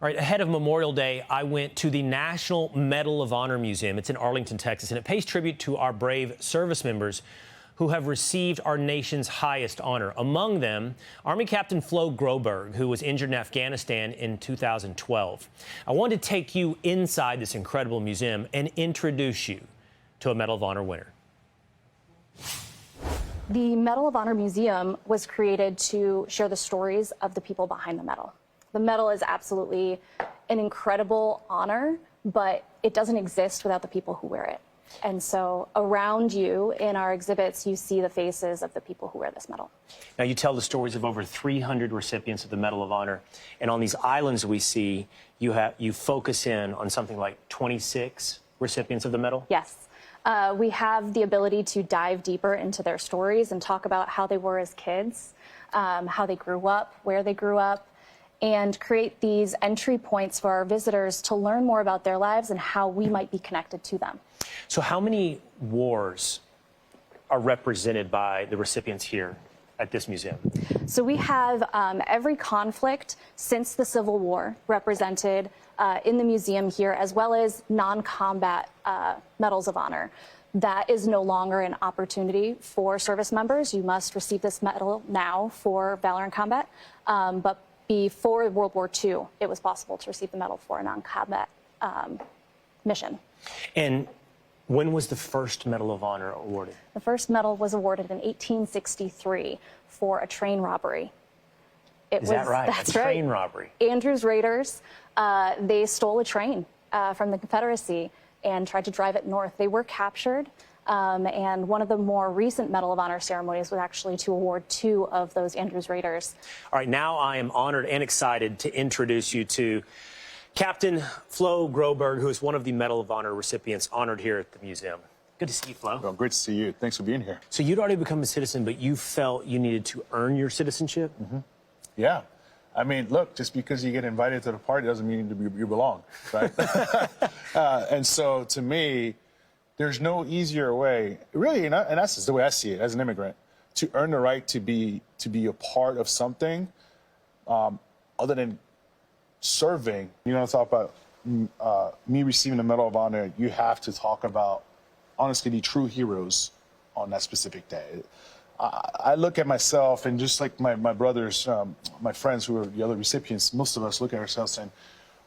All right, ahead of Memorial Day, I went to the National Medal of Honor Museum. It's in Arlington, Texas, and it pays tribute to our brave service members who have received our nation's highest honor. Among them, Army Captain Flo Groberg, who was injured in Afghanistan in 2012. I wanted to take you inside this incredible museum and introduce you to a Medal of Honor winner. The Medal of Honor Museum was created to share the stories of the people behind the medal. The medal is absolutely an incredible honor, but it doesn't exist without the people who wear it. And so around you in our exhibits, you see the faces of the people who wear this medal. Now, you tell the stories of over 300 recipients of the Medal of Honor. And on these islands we see, you focus in on something like 26 recipients of the medal? Yes. We have the ability to dive deeper into their stories and talk about how they were as kids, how they grew up, where they grew up, and create these entry points for our visitors to learn more about their lives and how we might be connected to them. So how many wars are represented by the recipients here at this museum? So we have every conflict since the Civil War represented in the museum here, as well as non-combat medals of honor. That is no longer an opportunity for service members. You must receive this medal now for valor in combat. But before World War II, it was possible to receive the medal for a non-combat mission. And when was the first Medal of Honor awarded? The first medal was awarded in 1863 for a train robbery. Is that right? That's a train right. robbery. Andrews Raiders, they stole a train from the Confederacy and tried to drive it north. They were captured. And one of the more recent Medal of Honor ceremonies was actually to award 2 of those Andrews Raiders. All right, now I am honored and excited to introduce you to Captain Flo Groberg, who is one of the Medal of Honor recipients honored here at the museum. Good to see you, Flo. Well, great to see you. Thanks for being here. So you'd already become a citizen, but you felt you needed to earn your citizenship? Mm-hmm. Yeah. I mean, look, just because you get invited to the party doesn't mean you belong, right? And so, to me, there's no easier way, really, and that's just the way I see it as an immigrant, to earn the right to be a part of something other than serving. You know, talk about me receiving the Medal of Honor, you have to talk about, honestly, the true heroes on that specific day. I look at myself, and just like my brothers, my friends who are the other recipients, most of us look at ourselves and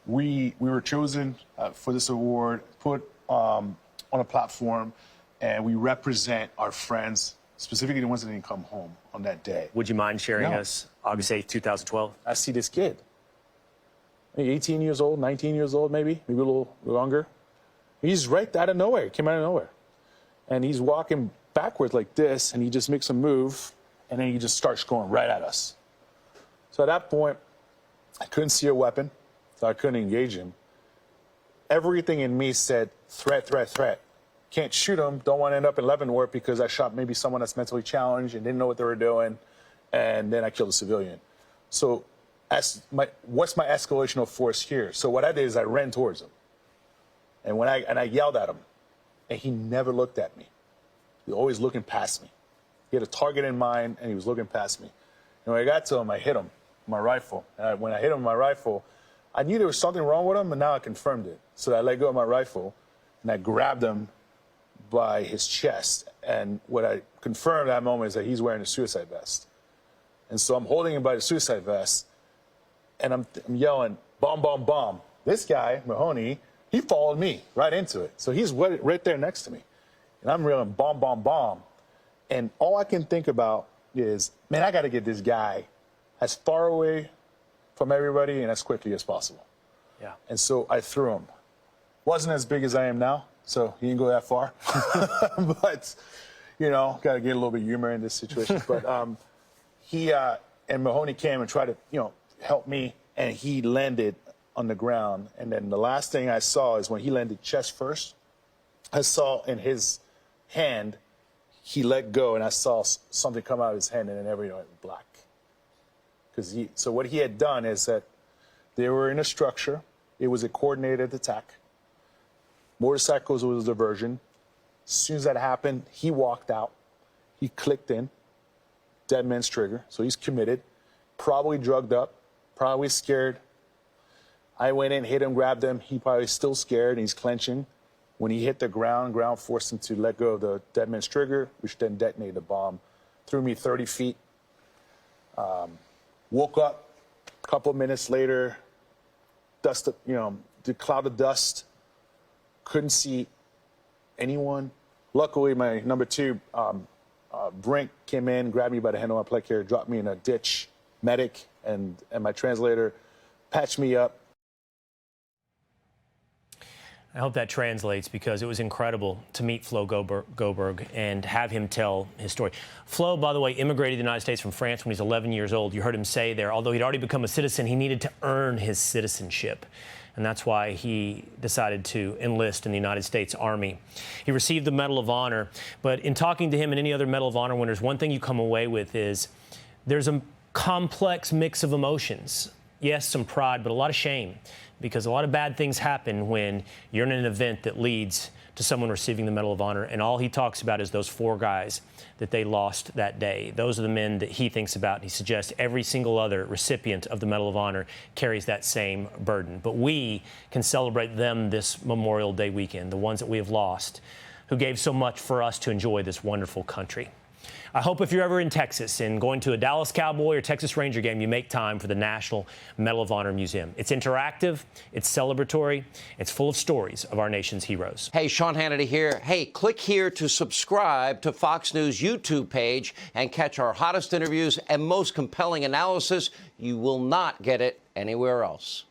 we were chosen for this award, put on a platform, and we represent our friends, specifically the ones that didn't come home on that day. Would you mind sharing us August 8th, 2012? I see this kid, maybe 18 years old, 19 years old, maybe a little longer. He's right out of nowhere, came out of nowhere. And he's walking backwards like this, and he just makes a move, and then he just starts going right at us. So at that point, I couldn't see a weapon, so I couldn't engage him. Everything in me said, threat, threat, threat. Can't shoot him, don't want to end up in Leavenworth because I shot maybe someone that's mentally challenged and didn't know what they were doing, and then I killed a civilian. So what's my escalation of force here? So what I did is I ran towards him, and I yelled at him, and he never looked at me. He was always looking past me. He had a target in mind, and he was looking past me. And when I got to him, I hit him with my rifle. And when I hit him with my rifle, I knew there was something wrong with him, and now I confirmed it. So I let go of my rifle, and I grabbed him by his chest. And what I confirmed at that moment is that he's wearing a suicide vest. And so I'm holding him by the suicide vest, and I'm yelling, bomb, bomb, bomb. This guy, Mahoney, he followed me right into it. So he's right there next to me. And I'm yelling, bomb, bomb, bomb. And all I can think about is, man, I got to get this guy as far away from everybody and as quickly as possible. Yeah. And so I threw him. Wasn't as big as I am now, so he didn't go that far. But, you know, got to get a little bit of humor in this situation. But he and Mahoney came and tried to, you know, help me, and he landed on the ground. And then the last thing I saw is when he landed chest first, I saw in his hand, he let go, and I saw something come out of his hand, and then everything went black. So what he had done is that they were in a structure. It was a coordinated attack. Motorcycles was a diversion. As soon as that happened, he walked out. He clicked in. Dead man's trigger. So he's committed. Probably drugged up. Probably scared. I went in, hit him, grabbed him. He probably still scared and he's clenching. When he hit the ground forced him to let go of the dead man's trigger, which then detonated the bomb. Threw me 30 feet. Woke up a couple minutes later, dust, the cloud of dust. Couldn't see anyone. Luckily, my number two, Brink, came in, grabbed me by the hand of my plec here, dropped me in a ditch. Medic and my translator patched me up. I hope that translates, because it was incredible to meet Flo Goberg and have him tell his story. Flo, by the way, immigrated to the United States from France when he was 11 years old. You heard him say there, although he'd already become a citizen, he needed to earn his citizenship. And that's why he decided to enlist in the United States Army. He received the Medal of Honor. But in talking to him and any other Medal of Honor winners, one thing you come away with is there's a complex mix of emotions. Yes, some pride, but a lot of shame, because a lot of bad things happen when you're in an event that leads to someone receiving the Medal of Honor. And all he talks about is those 4 guys that they lost that day. Those are the men that he thinks about. And he suggests every single other recipient of the Medal of Honor carries that same burden. But we can celebrate them this Memorial Day weekend, the ones that we have lost, who gave so much for us to enjoy this wonderful country. I hope if you're ever in Texas and going to a Dallas Cowboy or Texas Ranger game, you make time for the National Medal of Honor Museum. It's interactive, it's celebratory, it's full of stories of our nation's heroes. Hey, Sean Hannity here. Hey, click here to subscribe to Fox News YouTube page and catch our hottest interviews and most compelling analysis. You will not get it anywhere else.